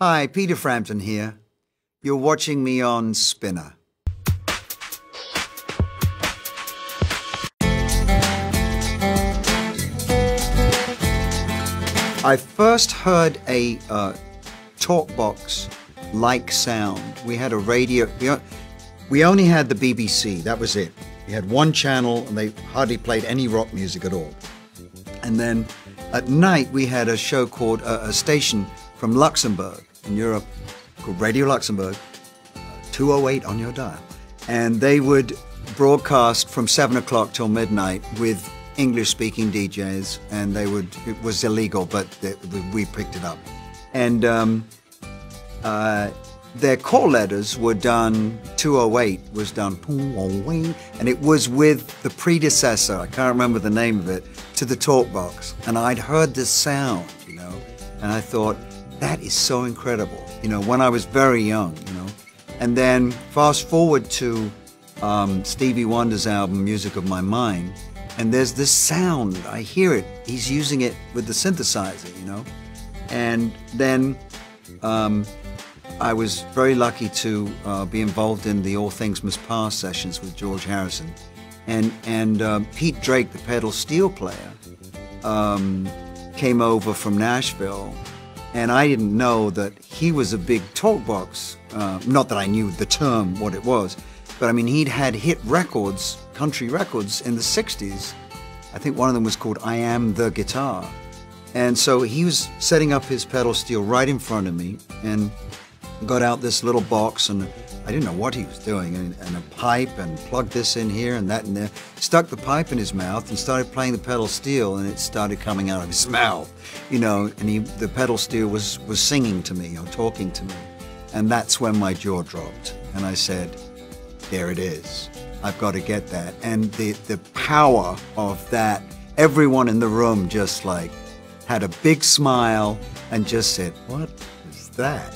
Hi, Peter Frampton here. You're watching me on Spinner. I first heard a talkbox-like sound. We had a radio. We only had the BBC. That was it. We had one channel, and they hardly played any rock music at all. And then at night, we had a show called a station from Luxembourg in Europe called Radio Luxembourg, 208 on your dial. And they would broadcast from 7 o'clock till midnight with English-speaking DJs, and it was illegal, but we picked it up. And their call letters were done, 208 was done, and it was with the predecessor, I can't remember the name of it, to the talkbox. And I'd heard this sound, and I thought, that is so incredible, when I was very young, And then fast forward to Stevie Wonder's album, Music of My Mind, and there's this sound, I hear it, he's using it with the synthesizer, And then I was very lucky to be involved in the All Things Must Pass sessions with George Harrison. And Pete Drake, the pedal steel player, came over from Nashville, and I didn't know that he was a big talkbox, not that I knew the term, what it was, but I mean, he'd had hit records, country records in the 60s. I think one of them was called I Am the Guitar. And so he was setting up his pedal steel right in front of me and got out this little box, and I didn't know what he was doing, and a pipe, and plugged this in here and that in there, stuck the pipe in his mouth and started playing the pedal steel, and it started coming out of his mouth, and the pedal steel was singing to me or talking to me. And that's when my jaw dropped, and I said, there it is. I've got to get that. And the power of that, everyone in the room just like had a big smile and just said, what is that,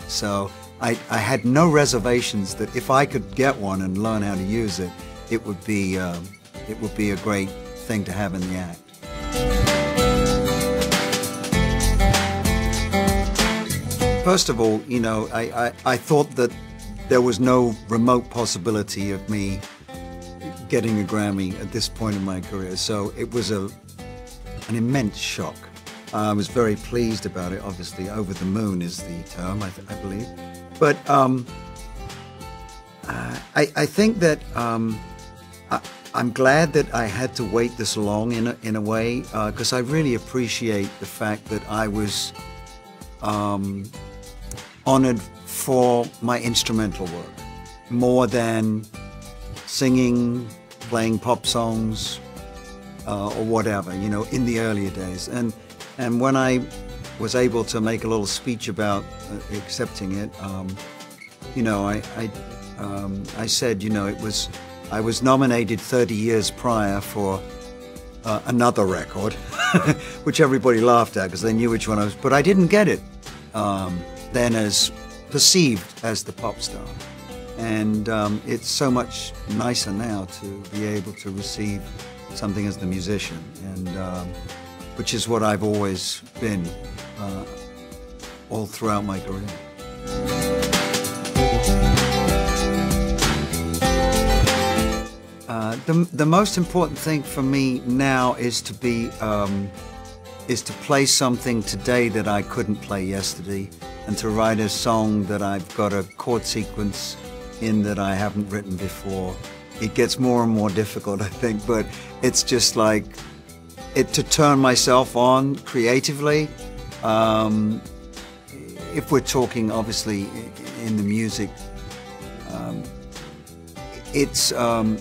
So I had no reservations that if I could get one and learn how to use it, it would be a great thing to have in the act. First of all, I thought that there was no remote possibility of me getting a Grammy at this point in my career, so it was an immense shock. I was very pleased about it, obviously. Over the moon is the term, I believe. But I think that I'm glad that I had to wait this long in a way, because I really appreciate the fact that I was honored for my instrumental work, more than singing, playing pop songs, or whatever, in the earlier days. And when I was able to make a little speech about accepting it, I said, I was nominated 30 years prior for another record, which everybody laughed at because they knew which one I was, but I didn't get it then as perceived as the pop star. And it's so much nicer now to be able to receive something as the musician, and which is what I've always been all throughout my career. The most important thing for me now is to play something today that I couldn't play yesterday, and to write a song that I've got a chord sequence in that I haven't written before. It gets more and more difficult, I think, but it's just like to turn myself on creatively. If we're talking, obviously, in the music,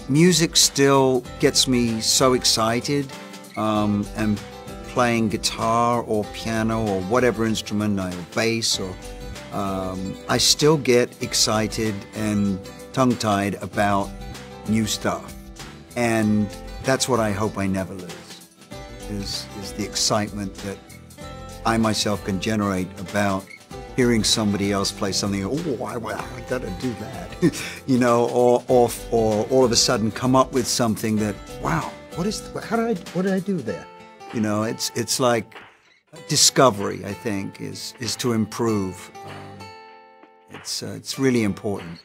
music still gets me so excited, and playing guitar or piano or whatever instrument, or bass, or I still get excited and tongue-tied about new stuff, and that's what I hope I never lose, is the excitement that I myself can generate about hearing somebody else play something. Oh, I gotta do that, or all of a sudden come up with something that, wow, what did I do there? It's like discovery, I think, is to improve. It's really important.